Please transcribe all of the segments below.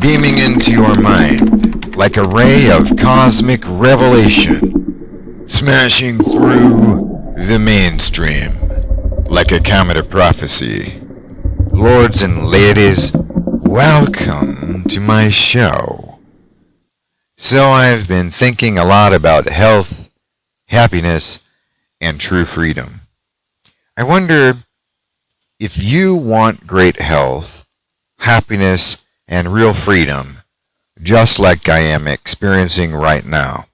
beaming into your mind like a ray of cosmic revelation, smashing through the mainstream like a comet of prophecy. Lords and ladies, welcome to my show. So I've been thinking a lot about health, happiness, and true freedom. I wonder if you want great health, happiness, and real freedom, just like I am experiencing right now.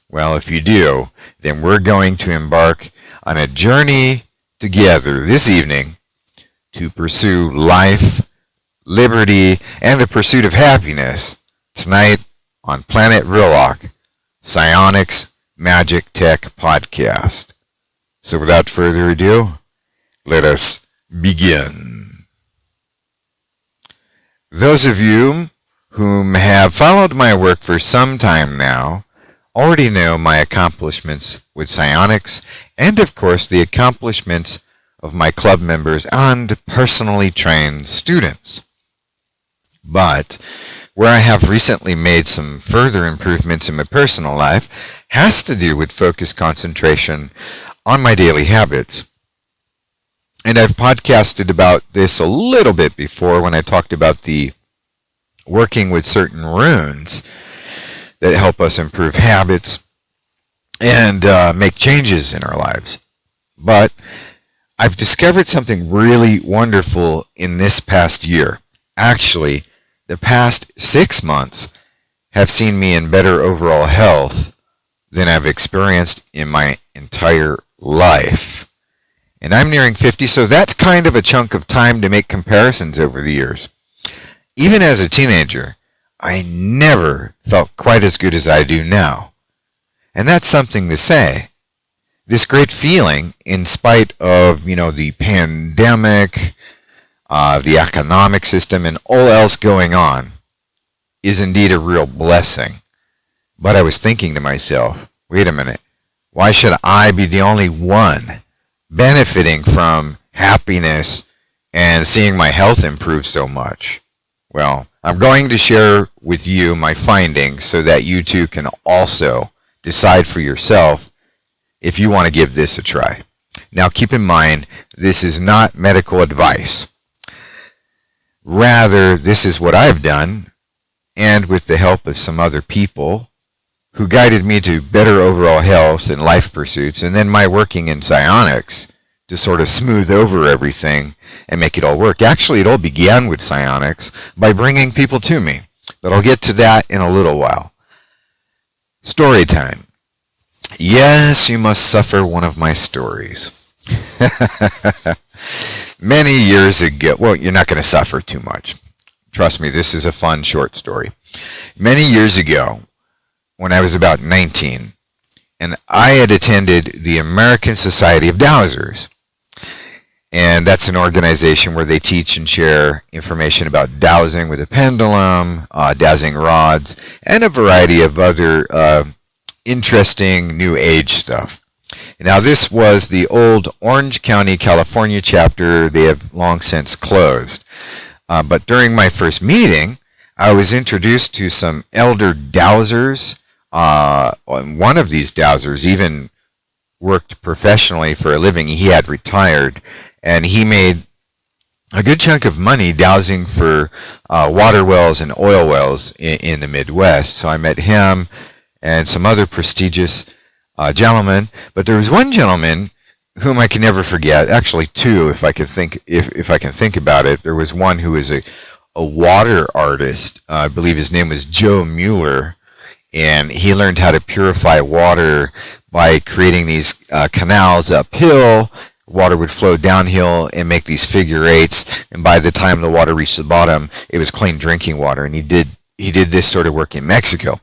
Well, if you do, then we're going to embark on a journey together this evening to pursue life, liberty, and the pursuit of happiness tonight on Planet Vrilock, Psionics Magic Tech Podcast. So without further ado, let us begin. Those of you whom have followed my work for some time now already know my accomplishments with psionics and, of course, the accomplishments of my club members and personally trained students. But where I have recently made some further improvements in my personal life has to do with focused concentration on my daily habits. And I've podcasted about this a little bit before when I talked about the working with certain runes that help us improve habits and make changes in our lives. But I've discovered something really wonderful in this past year. Actually, the past 6 months have seen me in better overall health than I've experienced in my entire life. And I'm nearing 50, so that's kind of a chunk of time to make comparisons over the years. Even as a teenager, I never felt quite as good as I do now. And that's something to say. This great feeling, in spite of, the pandemic, the economic system, and all else going on, is indeed a real blessing. But I was thinking to myself, wait a minute, why should I be the only one benefiting from happiness and seeing my health improve so much? Well, I'm going to share with you my findings so that you too can also decide for yourself if you want to give this a try. Now keep in mind, this is not medical advice. Rather, this is what I've done, and with the help of some other people who guided me to better overall health and life pursuits, and then my working in psionics to sort of smooth over everything and make it all work. Actually, it all began with psionics by bringing people to me, but I'll get to that in a little while. Story time. Yes, you must suffer one of my stories. Many years ago, well, you're not going to suffer too much. Trust me, this is a fun short story. Many years ago, when I was about 19, and I had attended the American Society of Dowsers. And that's an organization where they teach and share information about dowsing with a pendulum, dowsing rods, and a variety of other interesting new age stuff. Now this was the old Orange County, California chapter. They have long since closed. But during my first meeting, I was introduced to some elder dowsers. One of these dowsers even worked professionally for a living. He had retired, and he made a good chunk of money dowsing for water wells and oil wells in the Midwest. So I met him and some other prestigious gentlemen. But there was one gentleman whom I can never forget. Actually, two, if I can think about it. There was one who was a water artist. I believe his name was Joe Mueller, and he learned how to purify water by creating these canals uphill. Water would flow downhill and make these figure eights, and by the time the water reached the bottom, it was clean drinking water. And he did this sort of work in Mexico.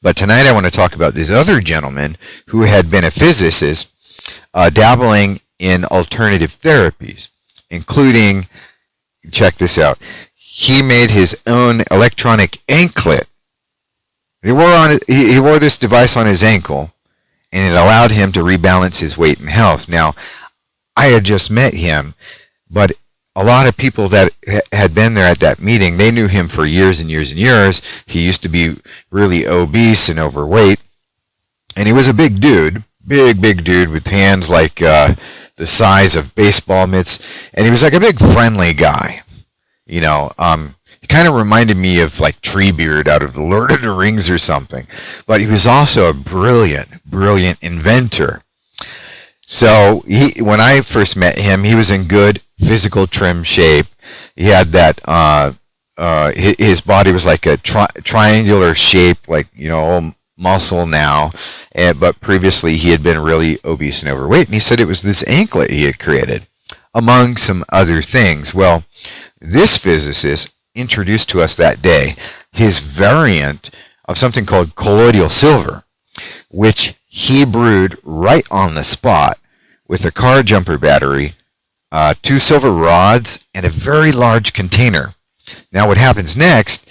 But tonight I want to talk about this other gentleman who had been a physicist dabbling in alternative therapies, including, check this out, he made his own electronic anklet. He wore this device on his ankle, and it allowed him to rebalance his weight and health. Now, I had just met him, but a lot of people that had been there at that meeting, they knew him for years and years and years. He used to be really obese and overweight, and he was a big dude, big dude with hands like the size of baseball mitts, and he was like a big friendly guy. You know, he kind of reminded me of like Treebeard out of the Lord of the Rings or something, but he was also a brilliant inventor. So when I first met him, he was in good physical trim shape. He had that, his body was like a triangular shape, like, you know, all muscle now, but previously he had been really obese and overweight, and he said it was this anklet he had created, among some other things. Well, this physicist introduced to us that day his variant of something called colloidal silver, which he brewed right on the spot with a car jumper battery, 2 silver rods, and a very large container. Now what happens next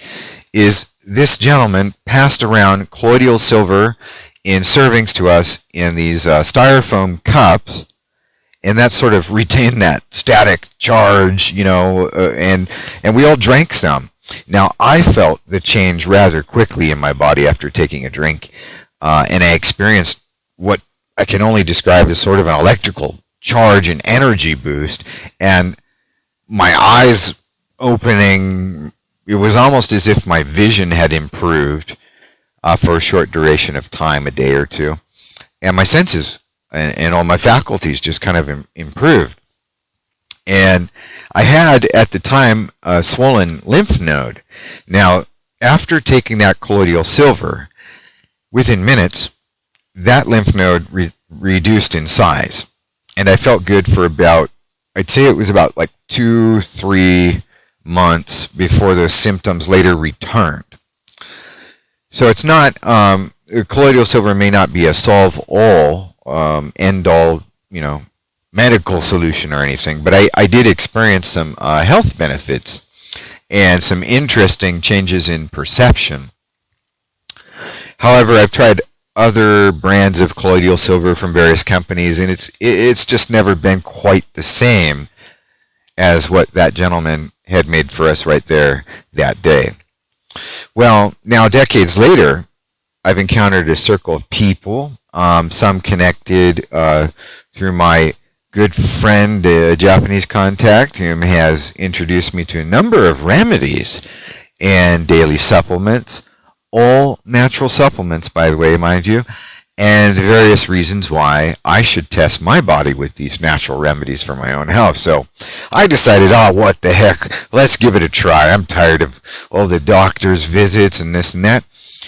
is this gentleman passed around colloidal silver in servings to us in these styrofoam cups, and that sort of retained that static charge, you know, and we all drank some. Now I felt the change rather quickly in my body after taking a drink, and I experienced what I can only describe as sort of an electrical charge and energy boost, and my eyes opening. It was almost as if my vision had improved for a short duration of time, a day or two, and my senses and all my faculties just kind of improved. And I had at the time a swollen lymph node. Now, after taking that colloidal silver, within minutes, that lymph node reduced in size, and I felt good for about, I'd say it was about like 2-3 months before those symptoms later returned. So it's not, colloidal silver may not be a solve-all, end-all, you know, medical solution or anything, but I did experience some health benefits and some interesting changes in perception. However, I've tried other brands of colloidal silver from various companies, and it's just never been quite the same as what that gentleman had made for us right there that day. Well, now decades later, I've encountered a circle of people, some connected through my good friend, a Japanese contact, whom has introduced me to a number of remedies and daily supplements, all natural supplements, by the way, mind you, and various reasons why I should test my body with these natural remedies for my own health. So I decided, oh, what the heck, let's give it a try. I'm tired of all the doctor's visits and this and that.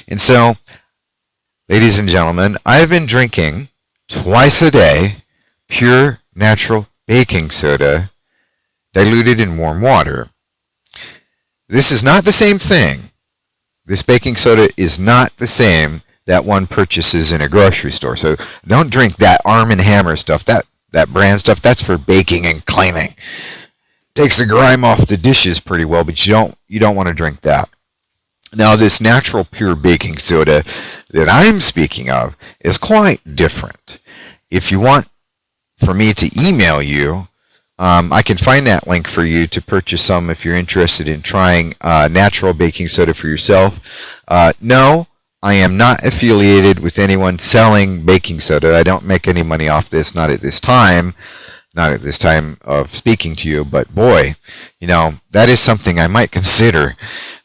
And so, ladies and gentlemen, I've been drinking twice a day pure natural baking soda diluted in warm water. This is not the same thing. This baking soda is not the same that one purchases in a grocery store. So don't drink that Arm & Hammer stuff, that brand stuff. That's for baking and cleaning. Takes the grime off the dishes pretty well, but you don't want to drink that. Now, this natural pure baking soda that I'm speaking of is quite different. If you want for me to email you, I can find that link for you to purchase some if you're interested in trying natural baking soda for yourself. No, I am not affiliated with anyone selling baking soda. I don't make any money off this, not at this time of speaking to you, but boy, you know, that is something I might consider,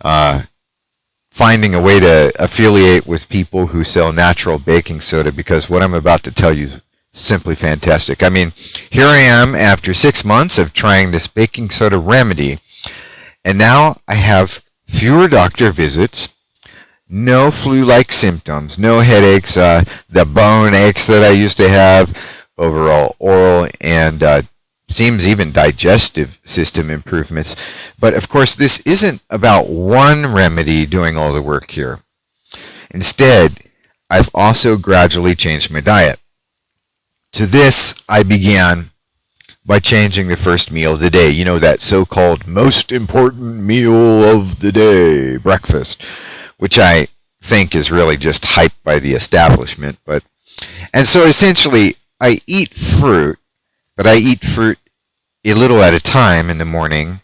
finding a way to affiliate with people who sell natural baking soda, because what I'm about to tell you is simply fantastic. I mean, here I am after 6 months of trying this baking soda remedy, and now I have fewer doctor visits, no flu-like symptoms, no headaches, the bone aches that I used to have, overall oral and seems even digestive system improvements. But of course, this isn't about one remedy doing all the work here. Instead, I've also gradually changed my diet. To this, I began by changing the first meal of the day. You know, that so-called most important meal of the day, breakfast, which I think is really just hyped by the establishment. And so essentially, I eat fruit, but I eat fruit a little at a time in the morning.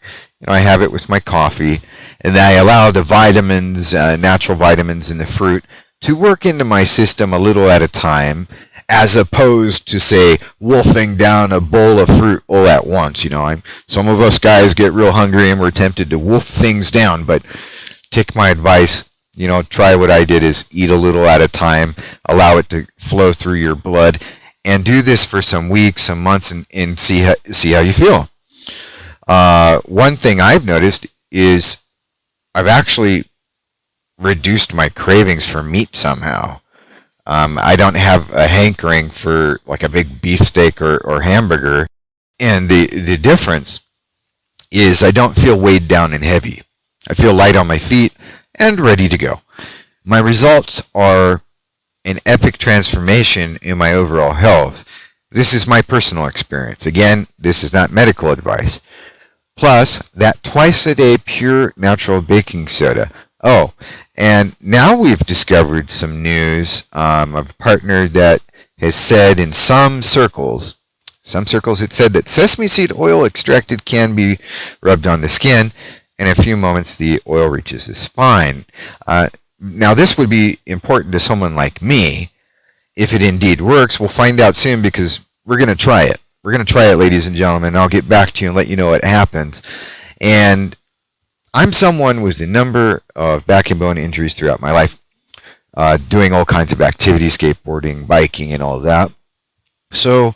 I have it with my coffee, and I allow the vitamins, natural vitamins in the fruit, to work into my system a little at a time, as opposed to, say, wolfing down a bowl of fruit all at once. Some of us guys get real hungry and we're tempted to wolf things down, but take my advice, try what I did, is eat a little at a time, allow it to flow through your blood, and do this for some weeks, some months, and see how you feel. One thing I've noticed is I've actually reduced my cravings for meat somehow. I don't have a hankering for like a big beefsteak or hamburger, and the difference is I don't feel weighed down and heavy. I feel light on my feet and ready to go. My results are an epic transformation in my overall health. This is my personal experience. Again, this is not medical advice. Plus, that twice-a-day pure natural baking soda. Oh, and now we've discovered some news of a partner that has said in some circles it said that sesame seed oil extracted can be rubbed on the skin. In a few moments, the oil reaches the spine. Now, this would be important to someone like me. If it indeed works, we'll find out soon, because we're going to try it. We're going to try it, ladies and gentlemen. I'll get back to you and let you know what happens. And I'm someone with a number of back and bone injuries throughout my life, doing all kinds of activities, skateboarding, biking, and all of that. So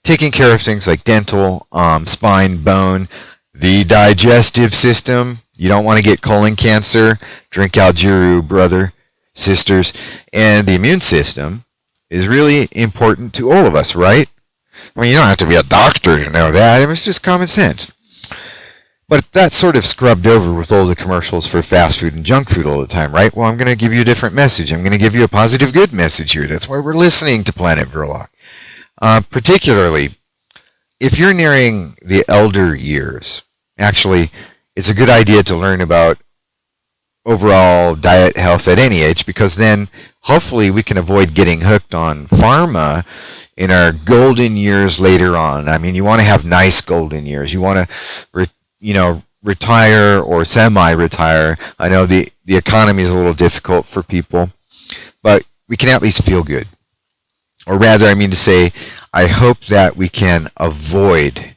taking care of things like dental, spine, bone, the digestive system. You don't want to get colon cancer. Drink Algiru, brother, sisters. And the immune system is really important to all of us, right? I mean, you don't have to be a doctor to know that. It's just common sense. But that's sort of scrubbed over with all the commercials for fast food and junk food all the time, right? Well, I'm going to give you a different message. I'm going to give you a positive, good message here. That's why we're listening to Planet Vrilock. Particularly, if you're nearing the elder years, actually, it's a good idea to learn about overall diet health at any age, because then hopefully we can avoid getting hooked on pharma in our golden years later on. I mean, you want to have nice golden years. You want to, retire or semi-retire. I know the economy is a little difficult for people, but we can at least feel good. Or rather, I mean to say, I hope that we can avoid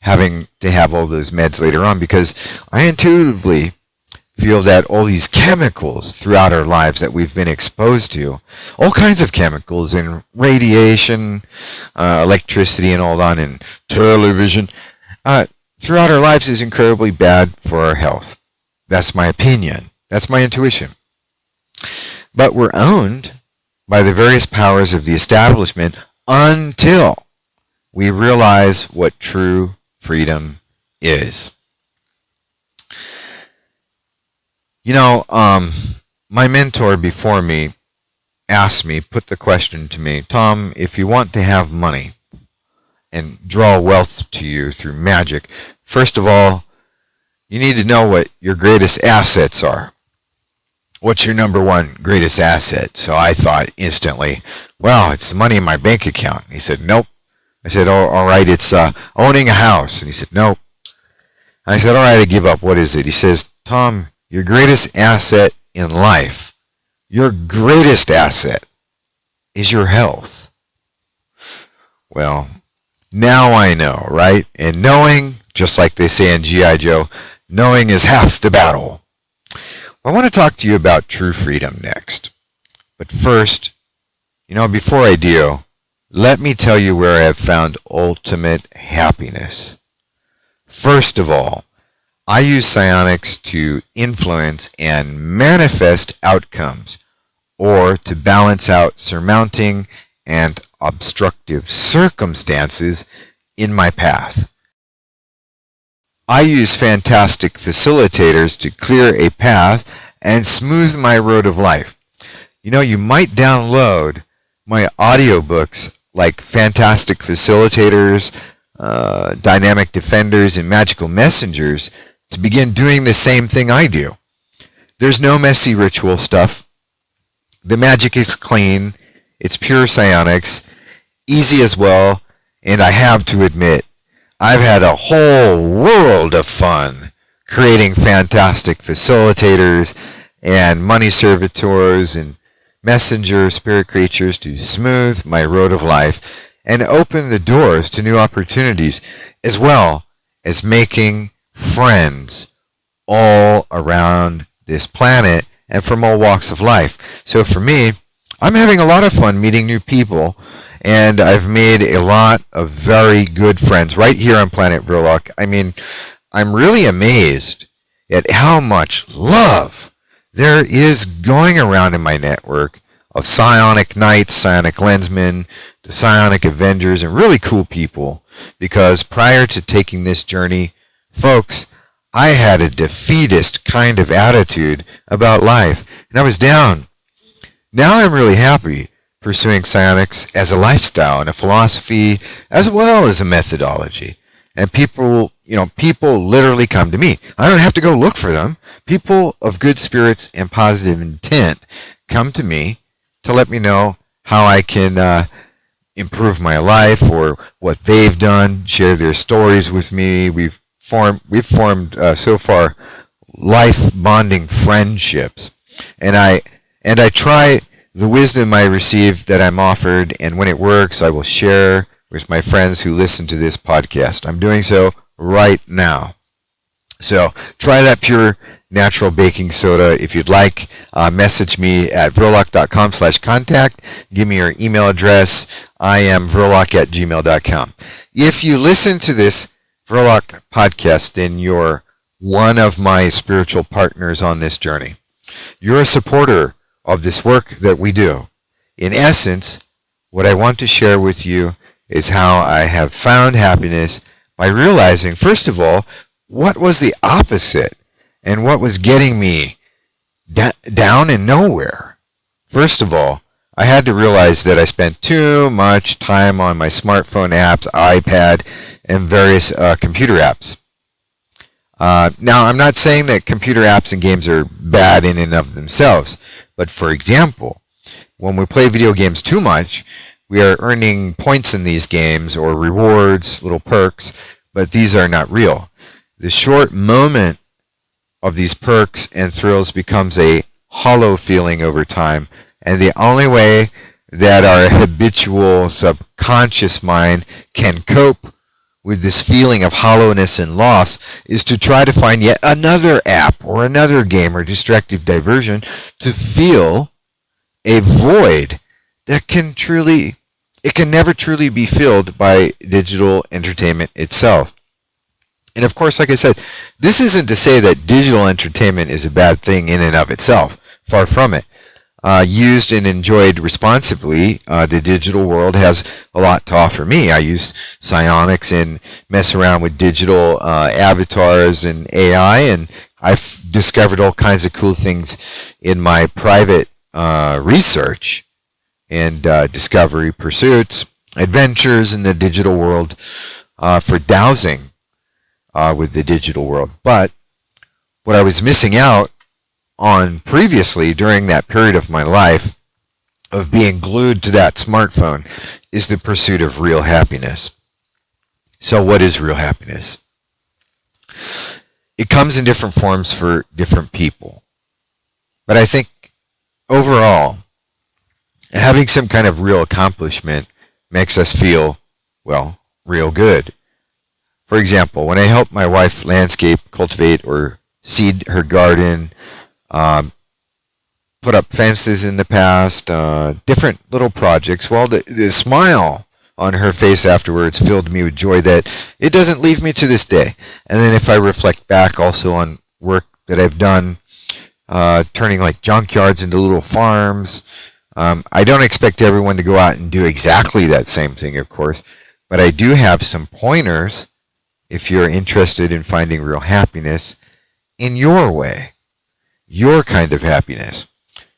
having to have all those meds later on, because I intuitively feel that all these chemicals throughout our lives that we've been exposed to, all kinds of chemicals and radiation, electricity and all that, and television, throughout our lives is incredibly bad for our health. That's my opinion. That's my intuition. But we're owned by the various powers of the establishment until we realize what true freedom is. My mentor before me put the question to me, Tom, if you want to have money and draw wealth to you through magic, first of all, you need to know what your greatest assets are. What's your number one greatest asset? So I thought instantly, well, it's the money in my bank account. He said, nope. I said, oh, all right, it's owning a house. And he said, nope. I said, all right, I give up. What is it? He says, Tom, your greatest asset in life, your greatest asset is your health. Well, now I know, right? And knowing, just like they say in G.I. Joe, knowing is half the battle. I want to talk to you about true freedom next. But first, before I do, let me tell you where I have found ultimate happiness. First of all, I use psionics to influence and manifest outcomes, or to balance out surmounting and obstructive circumstances in my path. I use fantastic facilitators to clear a path and smooth my road of life. You might download my audiobooks like Fantastic Facilitators, Dynamic Defenders, and Magical Messengers to begin doing the same thing I do. There's no messy ritual stuff. The magic is clean. It's pure psionics, easy as well, and I have to admit, I've had a whole world of fun creating fantastic facilitators and money servitors and messenger spirit creatures to smooth my road of life and open the doors to new opportunities, as well as making friends all around this planet and from all walks of life. So for me, I'm having a lot of fun meeting new people, and I've made a lot of very good friends right here on planet Vrilock. I mean, I'm really amazed at how much love there is going around in my network of psionic knights, psionic lensmen, the psionic avengers, and really cool people. Because prior to taking this journey, folks, I had a defeatist kind of attitude about life, and I was down. Now I'm really happy pursuing psionics as a lifestyle and a philosophy as well as a methodology. And people literally come to me. I don't have to go look for them. People of good spirits and positive intent come to me to let me know how I can improve my life or what they've done, share their stories with me. We've formed so far life bonding friendships. And I try the wisdom I receive that I'm offered, and when it works, I will share with my friends who listen to this podcast. I'm doing so right now. So try that pure natural baking soda. If you'd like, message me at vrilock.com/contact. Give me your email address. I am vrilock@gmail.com. If you listen to this Vrilock podcast, then you're one of my spiritual partners on this journey. You're a supporter of this work that we do. In essence, what I want to share with you is how I have found happiness by realizing, first of all, what was the opposite and what was getting me down and nowhere. First of all, I had to realize that I spent too much time on my smartphone apps, iPad, and various computer apps. Now, I'm not saying that computer apps and games are bad in and of themselves, but for example, when we play video games too much, we are earning points in these games or rewards, little perks, but these are not real. The short moment of these perks and thrills becomes a hollow feeling over time, and the only way that our habitual subconscious mind can cope with this feeling of hollowness and loss is to try to find yet another app or another game or distractive diversion to fill a void that can never truly be filled by digital entertainment itself. And of course, like I said, this isn't to say that digital entertainment is a bad thing in and of itself. Far from it. Used and enjoyed responsibly, the digital world has a lot to offer me. I use psionics and mess around with digital avatars and AI, and I've discovered all kinds of cool things in my private research and discovery pursuits, adventures in the digital world for dowsing with the digital world. But what I was missing out on previously during that period of my life of being glued to that smartphone is the pursuit of real happiness. So what is real happiness? It comes in different forms for different people. But I think overall, having some kind of real accomplishment makes us feel, well, real good. For example, when I help my wife landscape, cultivate, or seed her garden, put up fences in the past, different little projects, well, the smile on her face afterwards filled me with joy that it doesn't leave me to this day. And then if I reflect back also on work that I've done, turning like junkyards into little farms, I don't expect everyone to go out and do exactly that same thing, of course, but I do have some pointers if you're interested in finding real happiness in your way, your kind of happiness.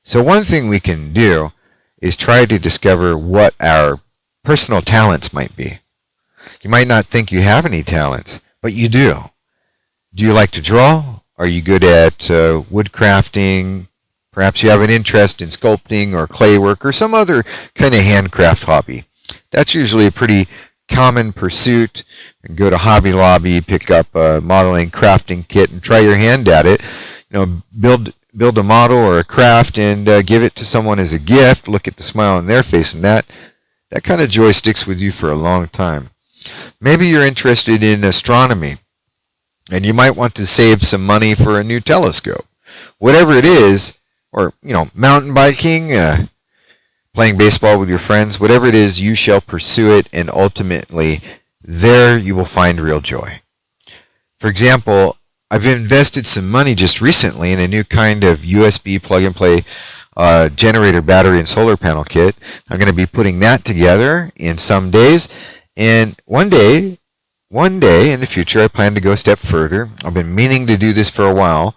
So one thing we can do is try to discover what our personal talents might be. You might not think you have any talents, but you do. Do you like to draw? Are you good at wood crafting? Perhaps you have an interest in sculpting or clay work or some other kind of handcraft hobby. That's usually a pretty common pursuit and go to Hobby Lobby, pick up a modeling crafting kit and try your hand at it. Build a model or a craft and give it to someone as a gift. Look at the smile on their face, and that kind of joy sticks with you for a long time. Maybe you're interested in astronomy and you might want to save some money for a new telescope. Whatever it is, or mountain biking, playing baseball with your friends, whatever it is, you shall pursue it, and ultimately there you will find real joy. For example, I've invested some money just recently in a new kind of USB plug-and-play generator, battery, and solar panel kit. I'm going to be putting that together in some days, and one day in the future, I plan to go a step further. I've been meaning to do this for a while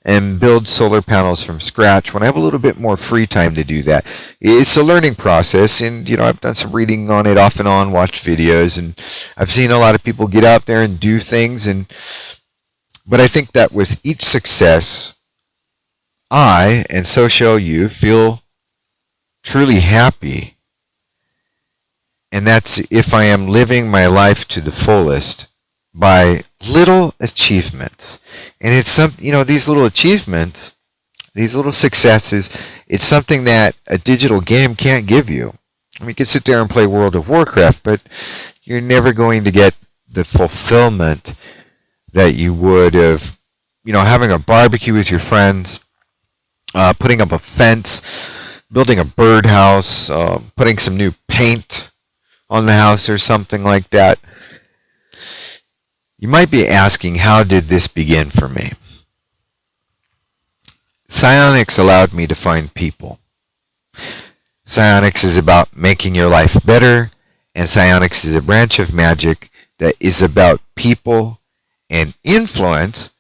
and build solar panels from scratch when I have a little bit more free time to do that. It's a learning process, and I've done some reading on it off and on, watched videos, and I've seen a lot of people get out there and do things, but I think that with each success, I, and so shall you, feel truly happy. And that's if I am living my life to the fullest by little achievements. And it's these little achievements, these little successes, it's something that a digital game can't give you. You can sit there and play World of Warcraft, but you're never going to get the fulfillment that you would of, having a barbecue with your friends, putting up a fence, building a birdhouse, putting some new paint on the house or something like that. You might be asking, how did this begin for me? Psionics allowed me to find people. Psionics is about making your life better, and Psionics is a branch of magic that is about people and influence,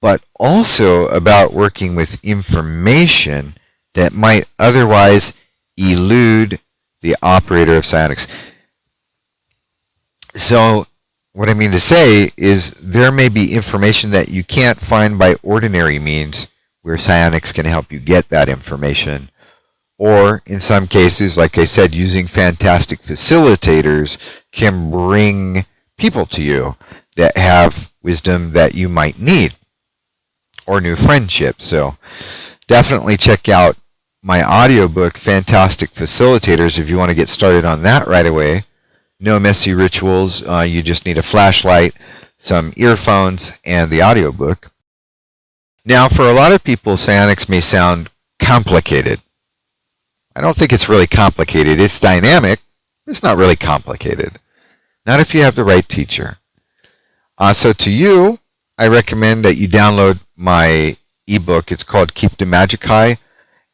but also about working with information that might otherwise elude the operator of psionics. So what I mean to say is there may be information that you can't find by ordinary means where psionics can help you get that information. Or in some cases, like I said, using fantastic facilitators can bring people to you that have wisdom that you might need, or new friendships. So definitely check out my audiobook, Fantastic Facilitators, if you want to get started on that right away. No messy rituals. You just need a flashlight, some earphones, and the audiobook. Now, for a lot of people, psionics may sound complicated. I don't think it's really complicated. It's dynamic. It's not really complicated. Not if you have the right teacher. So to you, I recommend that you download my ebook. It's called Keep the Magic High.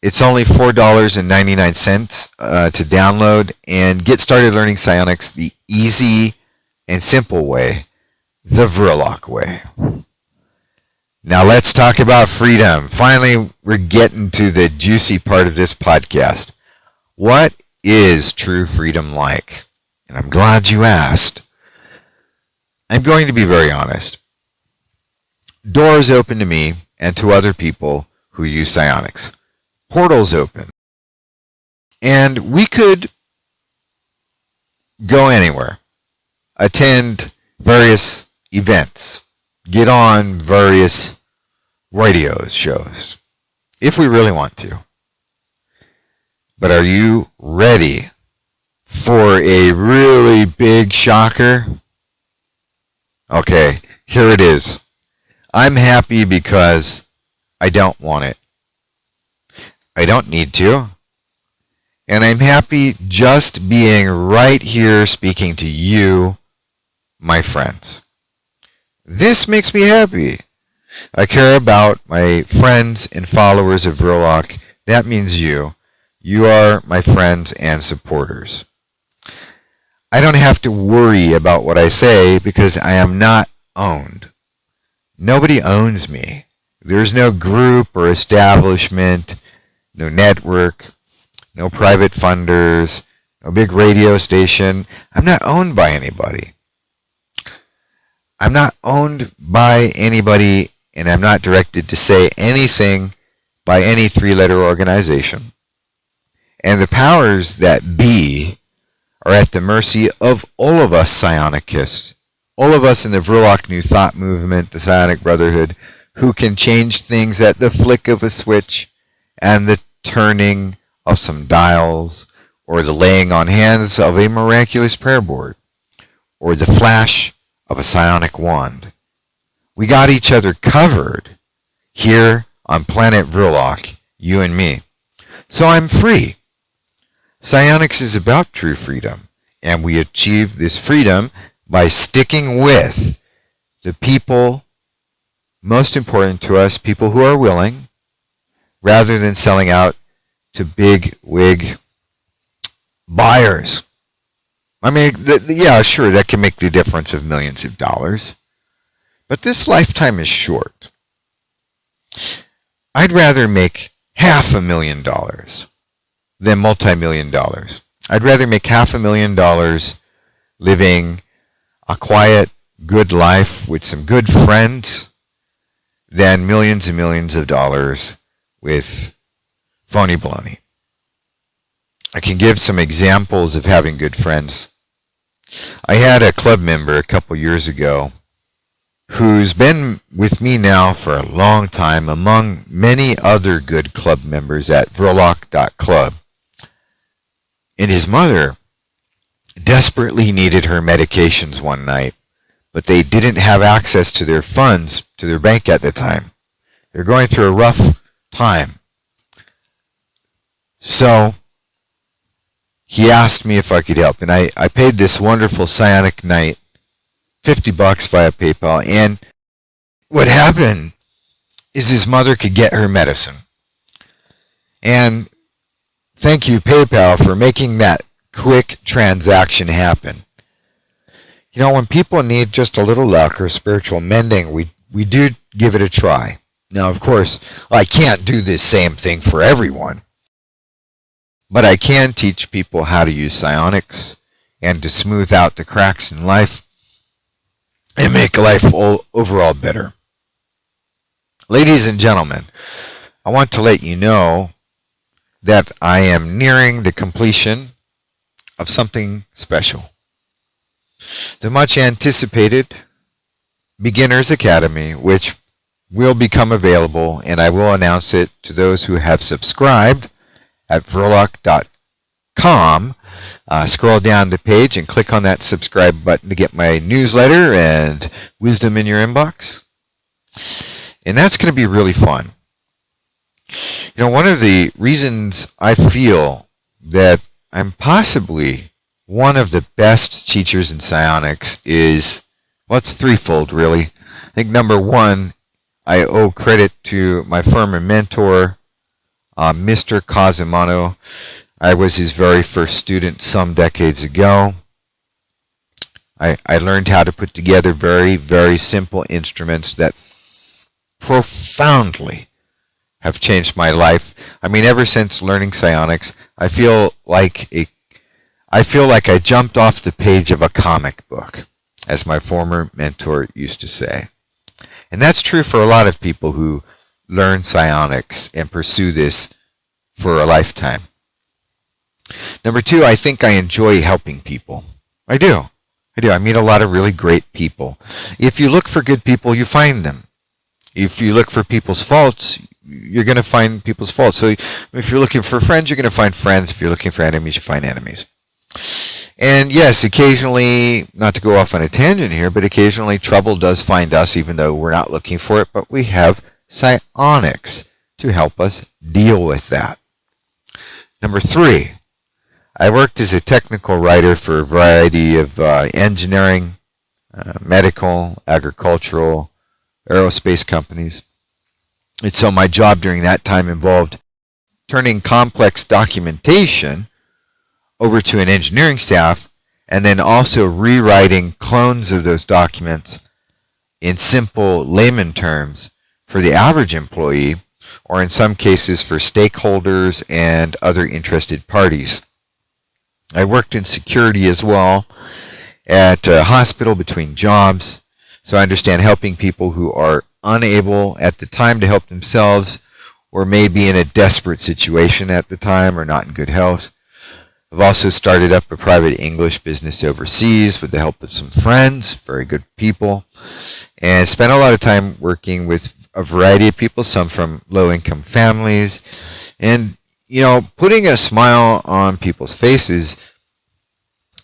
It's only $4.99 to download and get started learning psionics the easy and simple way, the Vrilock way. Now let's talk about freedom. Finally, we're getting to the juicy part of this podcast. What is true freedom like? And I'm glad you asked. I'm going to be very honest. Doors open to me and to other people who use psionics. Portals open. And we could go anywhere, attend various events, get on various radio shows, if we really want to. But are you ready for a really big shocker? Okay, here it is. I'm happy because I don't want it. I don't need to. And I'm happy just being right here speaking to you, my friends. This makes me happy. I care about my friends and followers of Vrilock. That means you. You are my friends and supporters. I don't have to worry about what I say because I am not owned. Nobody owns me. There's no group or establishment, no network, no private funders, no big radio station. I'm not owned by anybody. I'm not owned by anybody, and I'm not directed to say anything by any three-letter organization. And the powers that be are at the mercy of all of us psionicists, all of us in the Vrilock New Thought movement, the Psionic Brotherhood, who can change things at the flick of a switch and the turning of some dials, or the laying on hands of a miraculous prayer board, or the flash of a psionic wand. We got each other covered here on planet Vrilock, you and me. So I'm free. Psionics is about true freedom, and we achieve this freedom by sticking with the people most important to us, people who are willing, rather than selling out to big wig buyers. I mean, yeah, sure, that can make the difference of millions of dollars, but this lifetime is short. I'd rather make $500,000 than multi-million dollars. I'd rather make $500,000 living a quiet, good life with some good friends than millions and millions of dollars with phony baloney. I can give some examples of having good friends. I had a club member a couple years ago who's been with me now for a long time, among many other good club members at Vrilock.club. And his mother desperately needed her medications one night, but they didn't have access to their funds, to their bank at the time. They're going through a rough time. So he asked me if I could help, and I paid this wonderful psionic night $50 via PayPal, and what happened is his mother could get her medicine. And thank you, PayPal, for making that quick transaction happen. You know, when people need just a little luck or spiritual mending, we do give it a try. Now, of course, I can't do this same thing for everyone, but I can teach people how to use psionics and to smooth out the cracks in life and make life overall better. Ladies and gentlemen, I want to let you know that I am nearing the completion of something special. The much anticipated Beginners Academy, which will become available, and I will announce it to those who have subscribed at Vrilock.com. Scroll down the page and click on that subscribe button to get my newsletter and wisdom in your inbox. And that's going to be really fun. You know, one of the reasons I feel that I'm possibly one of the best teachers in psionics is, well, it's threefold, really. I think number one, I owe credit to my former mentor, Mr. Cosimono. I was his very first student some decades ago. I learned how to put together very, very simple instruments that profoundly have changed my life. I mean, ever since learning psionics, I feel like I jumped off the page of a comic book, as my former mentor used to say. And that's true for a lot of people who learn psionics and pursue this for a lifetime. Number two, I think I enjoy helping people. I do. I meet a lot of really great people. If you look for good people, you find them. If you look for people's faults, you're going to find people's faults. So if you're looking for friends, you're going to find friends. If you're looking for enemies, you find enemies. And yes, occasionally, not to go off on a tangent here, but occasionally trouble does find us, even though we're not looking for it, but we have psionics to help us deal with that. Number three, I worked as a technical writer for a variety of engineering, medical, agricultural, aerospace companies. And so my job during that time involved turning complex documentation over to an engineering staff, and then also rewriting clones of those documents in simple layman terms for the average employee, or in some cases for stakeholders and other interested parties. I worked in security as well at a hospital between jobs, so I understand helping people who are unable at the time to help themselves, or may be in a desperate situation at the time or not in good health. I've also started up a private English business overseas with the help of some friends, very good people, and spent a lot of time working with a variety of people, some from low-income families, and, putting a smile on people's faces,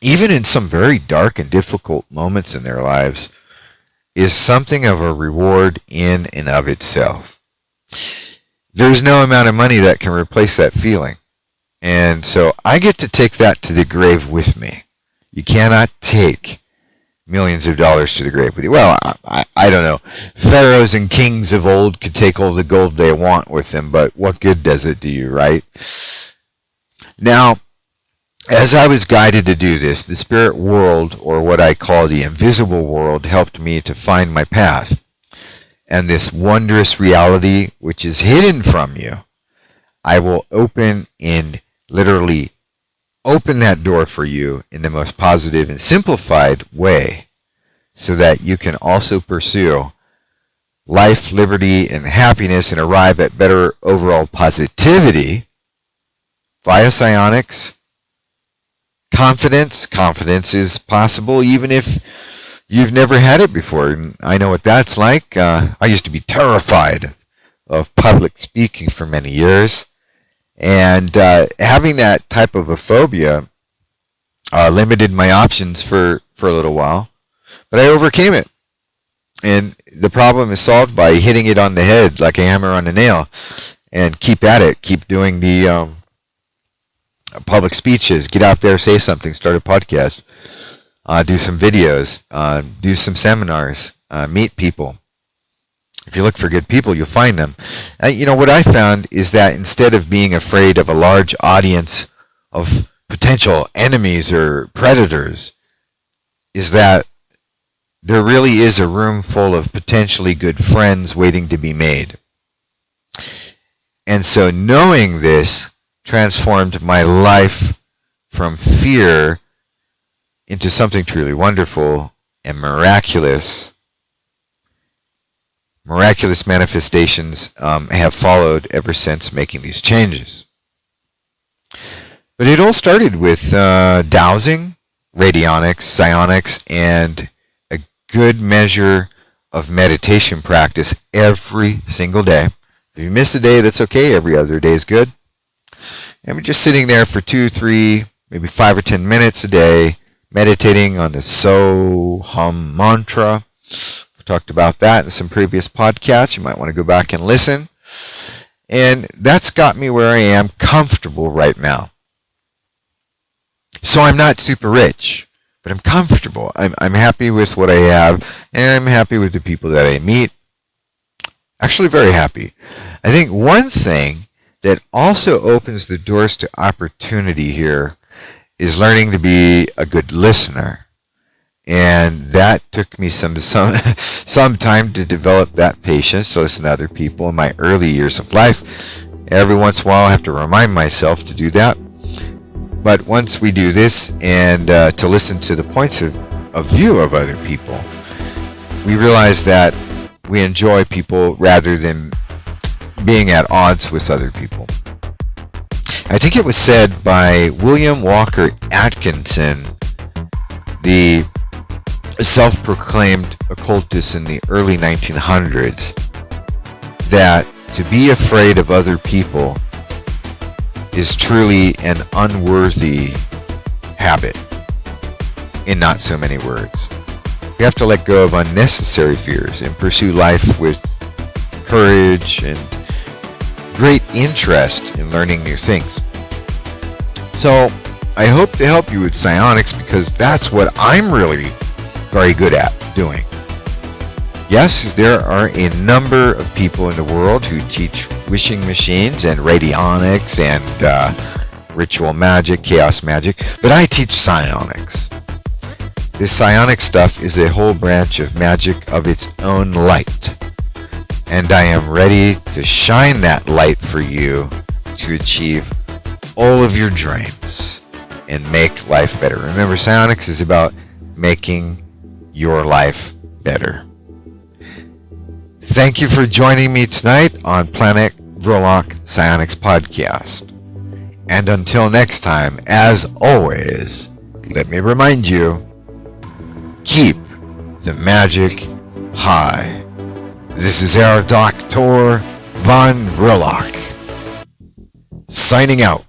even in some very dark and difficult moments in their lives, is something of a reward in and of itself. There's no amount of money that can replace that feeling. And so I get to take that to the grave with me. You cannot take millions of dollars to the grave with you. Well, I don't know. Pharaohs and kings of old could take all the gold they want with them, but what good does it do you, right? Now, as I was guided to do this, the spirit world, or what I call the invisible world, helped me to find my path. And this wondrous reality, which is hidden from you, I will literally open that door for you in the most positive and simplified way, so that you can also pursue life, liberty, and happiness and arrive at better overall positivity via psionics. Confidence is possible even if you've never had it before. And I know what that's like. I used to be terrified of public speaking for many years. And having that type of a phobia limited my options for a little while. But I overcame it. And the problem is solved by hitting it on the head like a hammer on a nail. And keep at it. Keep doing the public speeches. Get out there, say something, start a podcast. Do some videos. Do some seminars. Meet people. If you look for good people, you'll find them. What I found is that instead of being afraid of a large audience of potential enemies or predators, is that there really is a room full of potentially good friends waiting to be made. And so knowing this transformed my life from fear into something truly wonderful and miraculous. Miraculous manifestations have followed ever since making these changes. But it all started with dowsing, radionics, psionics, and a good measure of meditation practice every single day. If you miss a day, that's okay. Every other day is good. And we're just sitting there for 2, 3, maybe 5 or 10 minutes a day, meditating on the So-Hum mantra. We've talked about that in some previous podcasts. You might want to go back and listen. And that's got me where I am comfortable right now. So I'm not super rich, but I'm comfortable. I'm happy with what I have, and I'm happy with the people that I meet. Actually, very happy. I think one thing that also opens the doors to opportunity here is learning to be a good listener. And that took me some time to develop that patience to listen to other people in my early years of life. Every once in a while I have to remind myself to do that. But once we do this and to listen to the points of view of other people, we realize that we enjoy people rather than being at odds with other people. I think it was said by William Walker Atkinson, the self-proclaimed occultist in the early 1900s, that to be afraid of other people is truly an unworthy habit, in not so many words. We have to let go of unnecessary fears and pursue life with courage and great interest in learning new things. So I hope to help you with psionics, because that's what I'm really very good at doing. Yes, there are a number of people in the world who teach wishing machines and radionics and ritual magic, chaos magic, but I teach psionics. This psionic stuff is a whole branch of magic of its own light, and I am ready to shine that light for you to achieve all of your dreams and make life better. Remember, psionics is about making your life better. Thank you for joining me tonight on Planet Vrilock Psionics Podcast. And until next time, as always, let me remind you, keep the magic high. This is Herr Doktor von Vrilock, signing out.